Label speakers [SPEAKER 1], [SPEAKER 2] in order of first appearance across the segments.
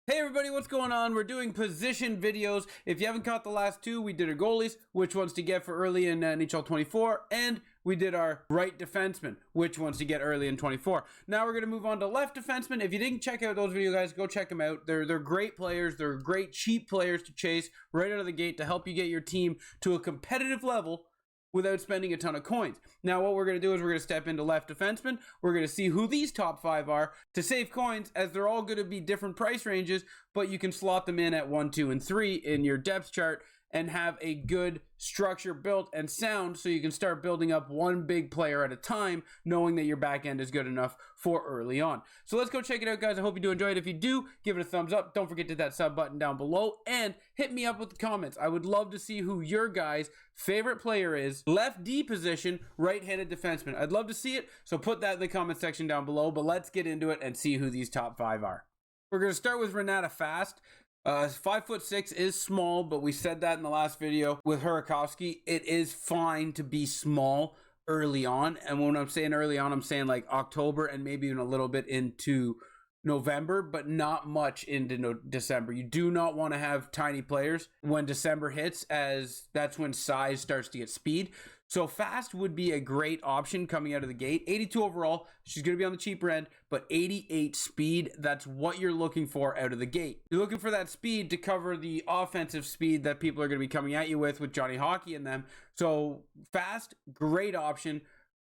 [SPEAKER 1] Hey everybody, what's going on? We're doing position videos. If you haven't caught the last two, we did our goalies, which ones to get for early in NHL 24, and we did our right defenseman, which ones to get early in 24. Now we're going to move on to left defenseman. If you didn't check out those videos, guys, go check them out. They're great players. They're great cheap players to chase right out of the gate to help you get your team to a competitive level without spending a ton of coins. Now what we're going to do is we're going to step into left defenseman. We're going to see who these top five are to save coins, as they're all going to be different price ranges, but you can slot them in at 1, 2, and 3 in your depth chart and have a good structure built and sound, so you can start building up one big player at a time, knowing that your back end is good enough for early on. So let's go check it out, guys. I hope you do enjoy it. If you do, give it a thumbs up. Don't forget to hit that sub button down below and hit me up with the comments. I would love to see who your guys' favorite player is. Left D position, right-handed defenseman. I'd love to see it, so put that in the comment section down below, but let's get into it and see who these top five are. We're going to start with Renata Fast. 5'6" is small, but we said that in the last video with Hurakovsky. It is fine to be small early on, and when I'm saying early on, I'm saying like October and maybe even a little bit into November, but not much into December. You do not want to have tiny players when December hits, as that's when size starts to get speed. So Fast would be a great option coming out of the gate. 82 overall, she's going to be on the cheaper end, but 88 speed, that's what you're looking for out of the gate. You're looking for that speed to cover the offensive speed that people are going to be coming at you with Johnny Hockey and them. So Fast, great option.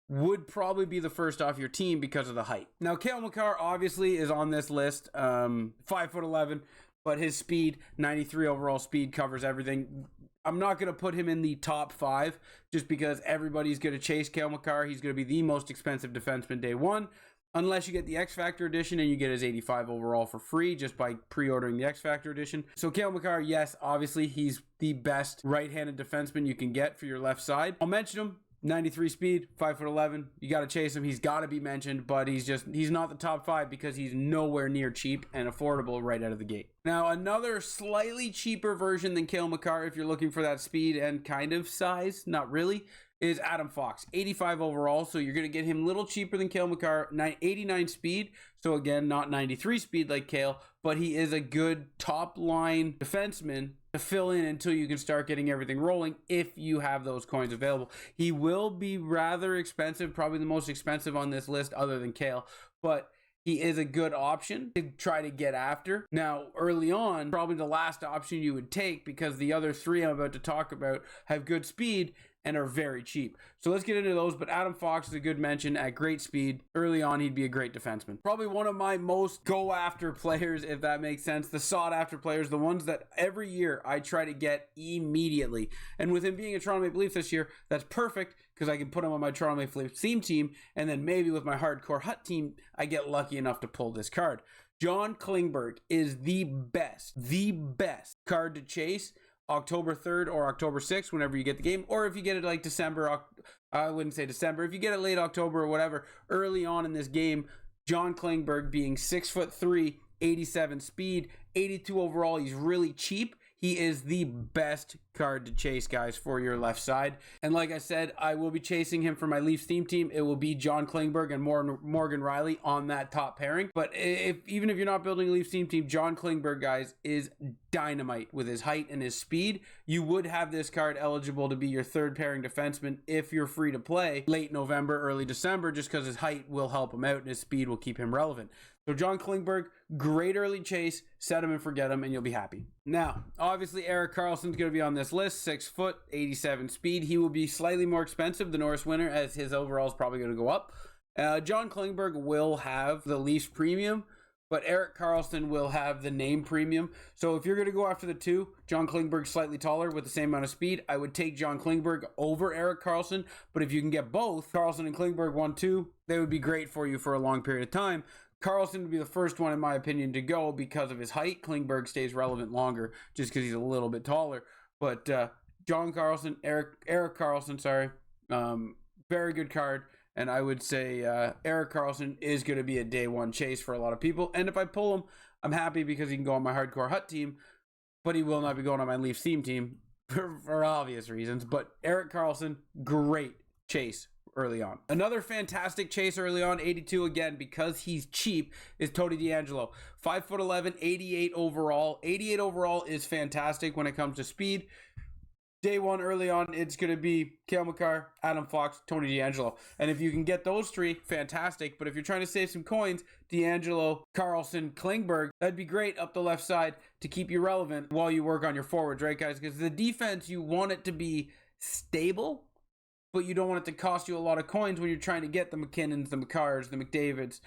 [SPEAKER 1] Would probably be the first off your team because of the height. Now, Kale Makar obviously is on this list, 5'11", but his speed, 93 overall speed, covers everything. I'm not going to put him in the top 5 just because everybody's going to chase Kale Makar. He's going to be the most expensive defenseman day one, unless you get the X Factor edition and you get his 85 overall for free just by pre-ordering the X Factor edition. So Kale Makar, yes, obviously he's the best right-handed defenseman you can get for your left side. I'll mention him. 93 speed, 5'11". You got to chase him. He's got to be mentioned, but he's not the top 5 because he's nowhere near cheap and affordable right out of the gate. Now, another slightly cheaper version than Kale Makar, if you're looking for that speed and kind of size, not really, is Adam Fox. 85 overall, so you're going to get him a little cheaper than Kale Makar. 89 speed, so again, not 93 speed like Kale, but he is a good top-line defenseman to fill in until you can start getting everything rolling if you have those coins available. He will be rather expensive, probably the most expensive on this list other than Kale, but he is a good option to try to get after. Now, early on, probably the last option you would take because the other 3 I'm about to talk about have good speed and are very cheap. So let's get into those, but Adam Fox is a good mention at great speed. Early on, he'd be a great defenseman. Probably one of my most go-after players, if that makes sense. The sought-after players, the ones that every year I try to get immediately. And with him being a Toronto Maple Leaf this year, that's perfect because I can put him on my Toronto Maple Leaf theme team, and then maybe with my hardcore Hut team, I get lucky enough to pull this card. John Klingberg is the best card to chase October 3rd or October 6th, whenever you get the game, or if you get it like December, I wouldn't say December, if you get it late October or whatever, early on in this game, John Klingberg being 6'3", 87 speed, 82 overall, he's really cheap. He is the best card to chase, guys, for your left side. And like I said, I will be chasing him for my Leafs theme team. It will be John Klingberg and Morgan Riley on that top pairing. But even if you're not building a Leafs theme team, John Klingberg, guys, is dynamite with his height and his speed. You would have this card eligible to be your third pairing defenseman if you're free to play late November, early December, just because his height will help him out and his speed will keep him relevant. So John Klingberg, great early chase, set him and forget him, and you'll be happy. Now, obviously, Erik Carlson's going to be on this list, 6 foot, 87 speed. He will be slightly more expensive, the Norris winner, as his overall is probably going to go up. John Klingberg will have the Leafs premium, but Erik Carlson will have the name premium. So if you're going to go after the 2, John Klingberg slightly taller with the same amount of speed, I would take John Klingberg over Erik Carlson. But if you can get both, Carlson and Klingberg 1-2, they would be great for you for a long period of time. Carlson would be the first one, in my opinion, to go because of his height. Klingberg stays relevant longer just because he's a little bit taller. But John Carlson, Erik Carlson, very good card. And I would say Erik Carlson is going to be a day one chase for a lot of people. And if I pull him, I'm happy because he can go on my hardcore Hut team, but he will not be going on my Leafs theme team for obvious reasons. But Erik Carlson, great chase early on. Another fantastic chase early on, 82 again, because he's cheap, is Tony DeAngelo. 5'11", 88 overall. 88 overall is fantastic when it comes to speed. Day one early on, it's going to be Kale Makar, Adam Fox, Tony DeAngelo. And if you can get those three, fantastic. But if you're trying to save some coins, DeAngelo, Carlson, Klingberg, that'd be great up the left side to keep you relevant while you work on your forwards, right, guys? Because the defense, you want it to be stable, but you don't want it to cost you a lot of coins when you're trying to get the McKinnons, the Makars, the McDavids.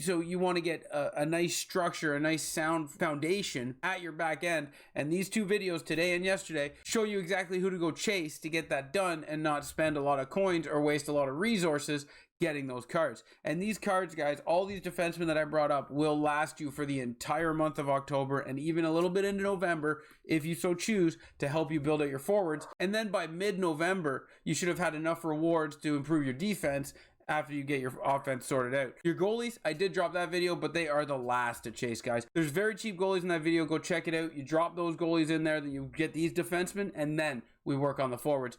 [SPEAKER 1] So you want to get a nice structure, a nice sound foundation at your back end. And these two videos, today and yesterday, show you exactly who to go chase to get that done and not spend a lot of coins or waste a lot of resources getting those cards. And these cards, guys, all these defensemen that I brought up will last you for the entire month of October and even a little bit into November, if you so choose, to help you build out your forwards. And then by mid-November, you should have had enough rewards to improve your defense after you get your offense sorted out. Your goalies, I did drop that video, but they are the last to chase, guys. There's very cheap goalies in that video. Go check it out. You drop those goalies in there, then you get these defensemen, and then we work on the forwards.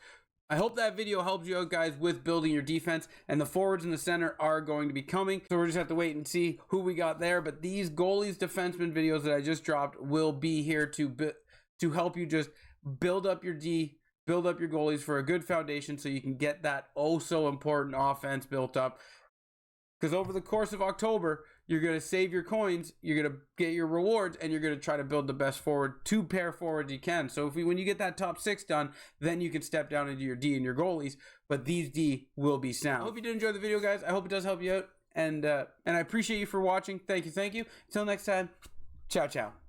[SPEAKER 1] I hope that video helps you out, guys, with building your defense, and the forwards in the center are going to be coming, so we're just have to wait and see who we got there. But these goalies defenseman videos that I just dropped will be here to help you just build up your D, build up your goalies for a good foundation so you can get that oh so important offense built up. Because over the course of October, you're going to save your coins, you're going to get your rewards, and you're going to try to build the best forward, two pair forwards you can. So when you get that top six done, then you can step down into your D and your goalies. But these D will be sound. I hope you did enjoy the video, guys. I hope it does help you out. And I appreciate you for watching. Thank you. Until next time, ciao, ciao.